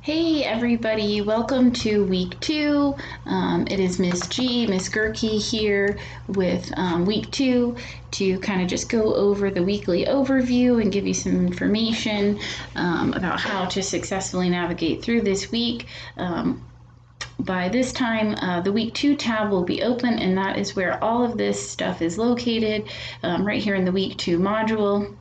Hey everybody, welcome to week 2. It is Miss Gerke here with week 2 to kind of just go over the weekly overview and give you some information about how to successfully navigate through this week. By this time, the week 2 tab will be open, and that is where all of this stuff is located, right here in the week 2 module.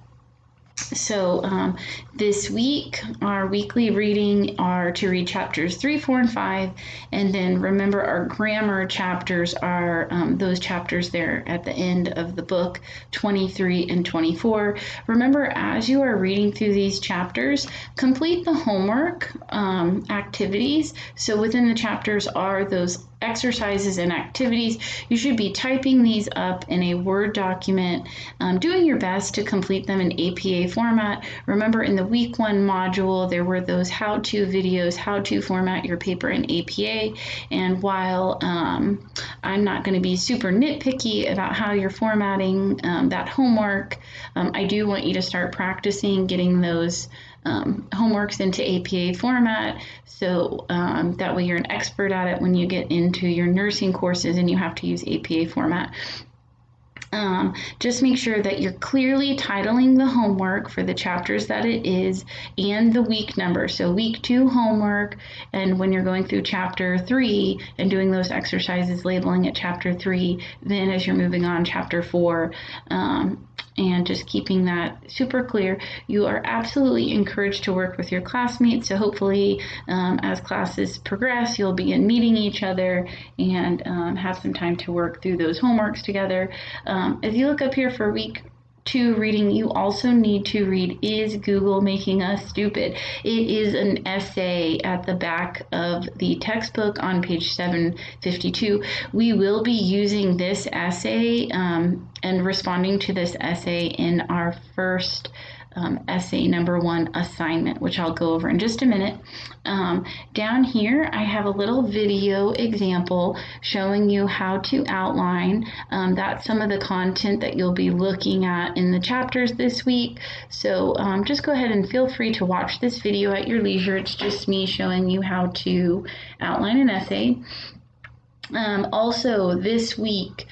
So this week, our weekly reading are to read chapters 3, 4, and 5. And then remember, our grammar chapters are those chapters there at the end of the book, 23 and 24. Remember, as you are reading through these chapters, complete the homework activities. So within the chapters are those exercises and activities. You should be typing these up in a Word document, doing your best to complete them in APA format. Remember, in the week 1 module, there were those how-to videos, how to format your paper in APA. And while I'm not going to be super nitpicky about how you're formatting that homework, I do want you to start practicing getting those homeworks into APA format, so that way you're an expert at it when you get into your nursing courses and you have to use APA format. Just make sure that you're clearly titling the homework for the chapters that it is and the week number. So week 2 homework, and when you're going through chapter 3 and doing those exercises, labeling it chapter 3, then as you're moving on chapter 4, and just keeping that super clear. You are absolutely encouraged to work with your classmates, so hopefully as classes progress, you'll begin meeting each other and have some time to work through those homeworks together. As you look up here for week 2 reading, you also need to read Is Google Making Us Stupid? It is an essay at the back of the textbook on page 752. We will be using this essay and responding to this essay in our first essay number 1 assignment, which I'll go over in just a minute. Down here, I have a little video example showing you how to outline. That's some of the content that you'll be looking at in the chapters this week. So just go ahead and feel free to watch this video at your leisure. It's just me showing you how to outline an essay. Also, this week,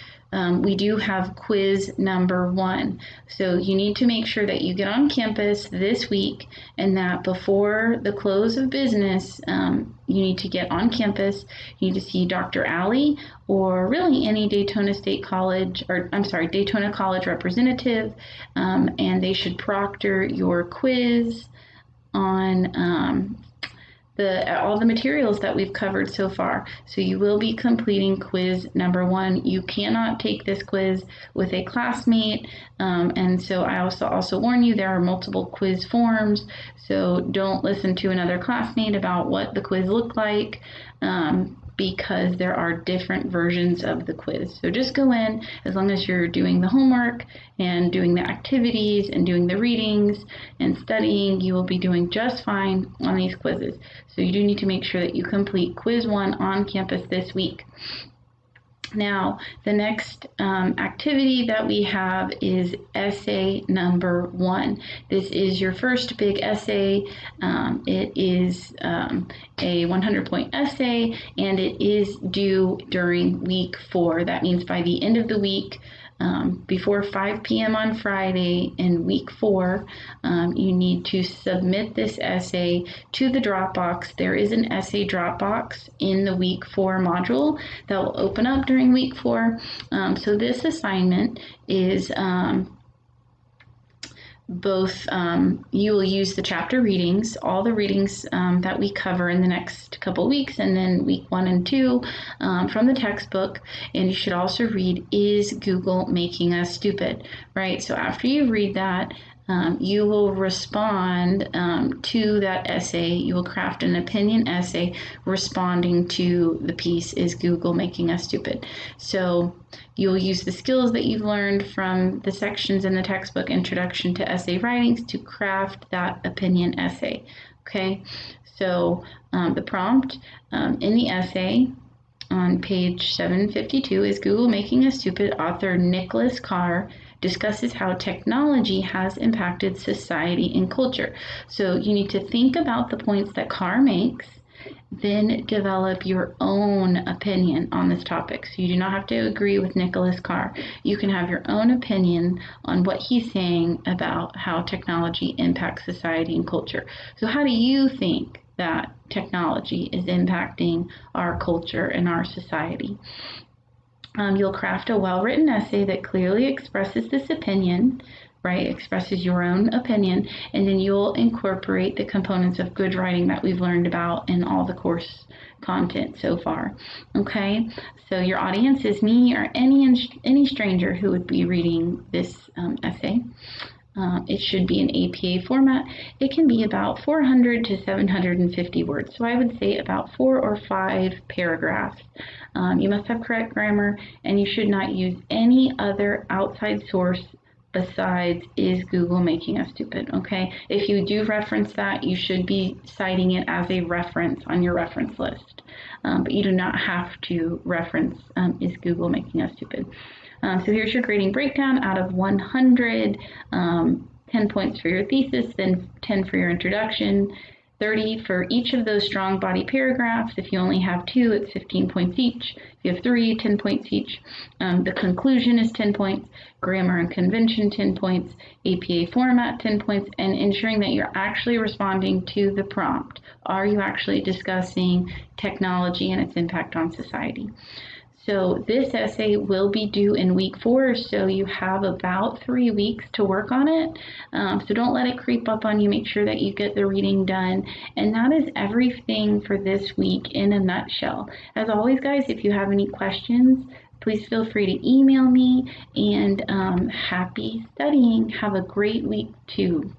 we do have quiz number 1. So you need to make sure that you get on campus this week and that before the close of business, you need to get on campus. You need to see Dr. Alley or really any Daytona College representative, and they should proctor your quiz on all the materials that we've covered so far. So you will be completing quiz number 1. You cannot take this quiz with a classmate, and so I also warn you there are multiple quiz forms, so don't listen to another classmate about what the quiz looked like, because there are different versions of the quiz. So just go in, as long as you're doing the homework and doing the activities and doing the readings and studying, you will be doing just fine on these quizzes. So you do need to make sure that you complete quiz 1 on campus this week. Now, the next activity that we have is essay number 1. This is your first big essay. It is a 100-point essay, and it is due during week 4. That means by the end of the week, before 5 p.m. on Friday in week 4, you need to submit this essay to the Dropbox. There is an essay Dropbox in the week 4 module that will open up during week 4. So this assignment is both, you will use the chapter readings, all the readings that we cover in the next couple weeks, and then week 1 and 2 from the textbook. And you should also read Is Google Making Us Stupid? Right? So after you read that, you will respond to that essay. You will craft an opinion essay responding to the piece, Is Google Making Us Stupid? So you'll use the skills that you've learned from the sections in the textbook, Introduction to Essay Writings, to craft that opinion essay. Okay, so the prompt in the essay on page 752 is Google Making Us Stupid, author Nicholas Carr. discusses how technology has impacted society and culture. So you need to think about the points that Carr makes, then develop your own opinion on this topic. So you do not have to agree with Nicholas Carr. You can have your own opinion on what he's saying about how technology impacts society and culture. So how do you think that technology is impacting our culture and our society? You'll craft a well-written essay that clearly expresses this opinion, right? Expresses your own opinion, and then you'll incorporate the components of good writing that we've learned about in all the course content so far. Okay, so your audience is me or any stranger who would be reading this essay. It should be in APA format. It can be about 400 to 750 words. So I would say about 4 or 5 paragraphs. You must have correct grammar, and you should not use any other outside source besides "is Google making us stupid?" Okay? If you do reference that, you should be citing it as a reference on your reference list. But you do not have to reference "is Google making us stupid?" So here's your grading breakdown out of 100, 10 points for your thesis, then 10 for your introduction, 30 for each of those strong body paragraphs. If you only have 2, it's 15 points each. If you have 3, 10 points each. The conclusion is 10 points, grammar and convention 10 points, APA format 10 points, and ensuring that you're actually responding to the prompt. Are you actually discussing technology and its impact on society? So this essay will be due in week 4, so you have about 3 weeks to work on it. So don't let it creep up on you. Make sure that you get the reading done. And that is everything for this week in a nutshell. As always, guys, if you have any questions, please feel free to email me. And happy studying. Have a great week too.